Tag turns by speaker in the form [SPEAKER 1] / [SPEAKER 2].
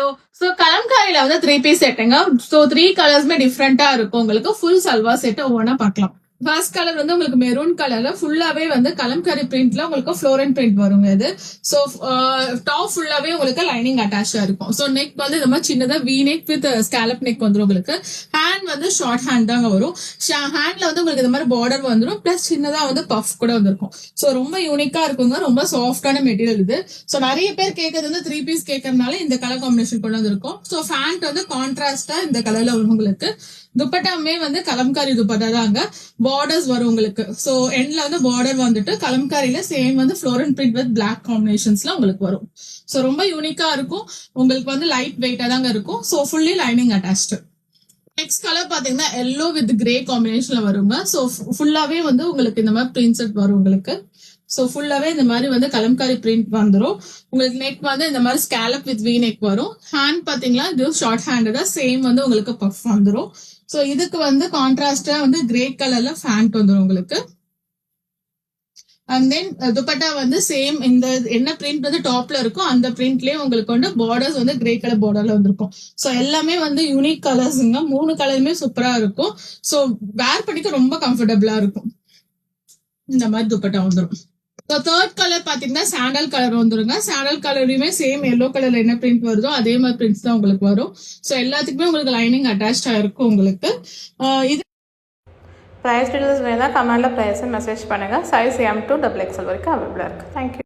[SPEAKER 1] Hello. So கலம்காரியில வந்து 3 piece செட்டுங்க. So 3 கலர்ஸ்மே டிஃப்ரெண்டா இருக்கும். உங்களுக்கு ஃபுல் சல்வார் செட் ஒவ்வொன்றா பார்க்கலாம். ஃபர்ஸ்ட் கலர் வந்து உங்களுக்கு மெரூன் கலர்ல ஃபுல்லாவே வந்து கலம்காரி பிரிண்ட்ல உங்களுக்கு ஃப்ளோரன் பிரிண்ட் வருங்க இது. சோ டாப் ஃபுல்லாவே உங்களுக்கு லைனிங் அட்டாச்சா இருக்கும். சோ நெக் வந்து இந்த மாதிரி சின்னதா we neck with scallop neck வந்துடும் உங்களுக்கு. ஹேண்ட் வந்து ஷார்ட் ஹேண்ட் தாங்க வரும். ஹேண்ட்ல வந்து உங்களுக்கு இந்த மாதிரி பார்டர் வந்துடும். பிளஸ் சின்னதா வந்து பஃப் கூட வந்திருக்கும். சோ ரொம்ப யூனிக்கா இருக்குங்க. ரொம்ப சாஃப்டான மெட்டீரியல் இது. சோ நிறைய பேர் கேட்கறது வந்து 3 பீஸ் கேட்கறதுனால இந்த கலர் காம்பினேஷன் கொண்டு வந்திருக்கும். சோ ஃபேண்ட் வந்து கான்ட்ராஸ்டா இந்த கலர்ல வரும் உங்களுக்கு. துப்பட்டாமே வந்து கலம்காரி துப்பட்டா தாங்க. பார்டர்ஸ் வரும் உங்களுக்கு. சோ எண்ட்ல வந்து பார்டர் வந்துட்டு கலம்காரியில சேம் வந்து ஃப்ளோரன் பிரிண்ட் வித் பிளாக் காம்பினேஷன்ஸ்ல உங்களுக்கு வரும். சோ ரொம்ப யூனிக்கா இருக்கும். உங்களுக்கு வந்து லைட் வெயிட்டா தாங்க இருக்கும். So fully lining attached. Next colour பாத்தீங்கன்னா எல்லோ வித் கிரே காம்பினேஷன்ல வருங்க. சோ ஃபுல்லாவே வந்து உங்களுக்கு இந்த மாதிரி பிரிண்ட் வரும் உங்களுக்கு. சோ ஃபுல்லாவே இந்த மாதிரி வந்து கலம்காரி பிரிண்ட் வந்துடும். உங்களுக்கு நெக் வந்து இந்த மாதிரி ஸ்கேலப் வித் வி நெக் வரும். ஹேண்ட் பாத்தீங்கன்னா இது ஷார்ட் ஹேண்ட் தான். சேம் வந்து உங்களுக்கு பஃப் வந்துடும். சோ இதுக்கு வந்து கான்ட்ராஸ்டா வந்து கிரே கலர்ல ஃபேண்ட் வந்துடும் உங்களுக்கு. அண்ட் தென் துப்பட்டா வந்து சேம் இந்த என்ன பிரிண்ட் வந்து டாப்ல இருக்கும் அந்த பிரிண்ட்லயே உங்களுக்கு வந்து பார்டர்ஸ் வந்து கிரே கலர் பார்டர்ல வந்திருக்கும். சோ எல்லாமே வந்து யூனிக் கலர்ஸ்ங்க. 3 கலருமே சூப்பரா இருக்கும். சோ வேர் பண்ணிக்க ரொம்ப கம்ஃபர்டபுளா இருக்கும். இந்த மாதிரி துப்பட்டா வந்துடும். தேர்ட் கலர் பாத்தீங்கன்னா சாண்டல் கலர் வந்துருங்க. சாண்டல் கலருமே சேம் எல்லோ கலர்ல என்ன பிரிண்ட் வருதோ அதே மாதிரி பிரிண்ட்ஸ் தான் உங்களுக்கு வரும். சோ எல்லாத்துக்குமே உங்களுக்கு லைனிங் அட்டாச்சா இருக்கும் உங்களுக்கு. இது
[SPEAKER 2] ப்ரைஸ் டீட்டெயில்ஸ் வேணா கமெண்ட்ல ப்ரைஸ் மெசேஜ் பண்ணுங்க. சைஸ் M to XXL வரைக்கும் அவைலபிளா இருக்கு. தேங்க்யூ.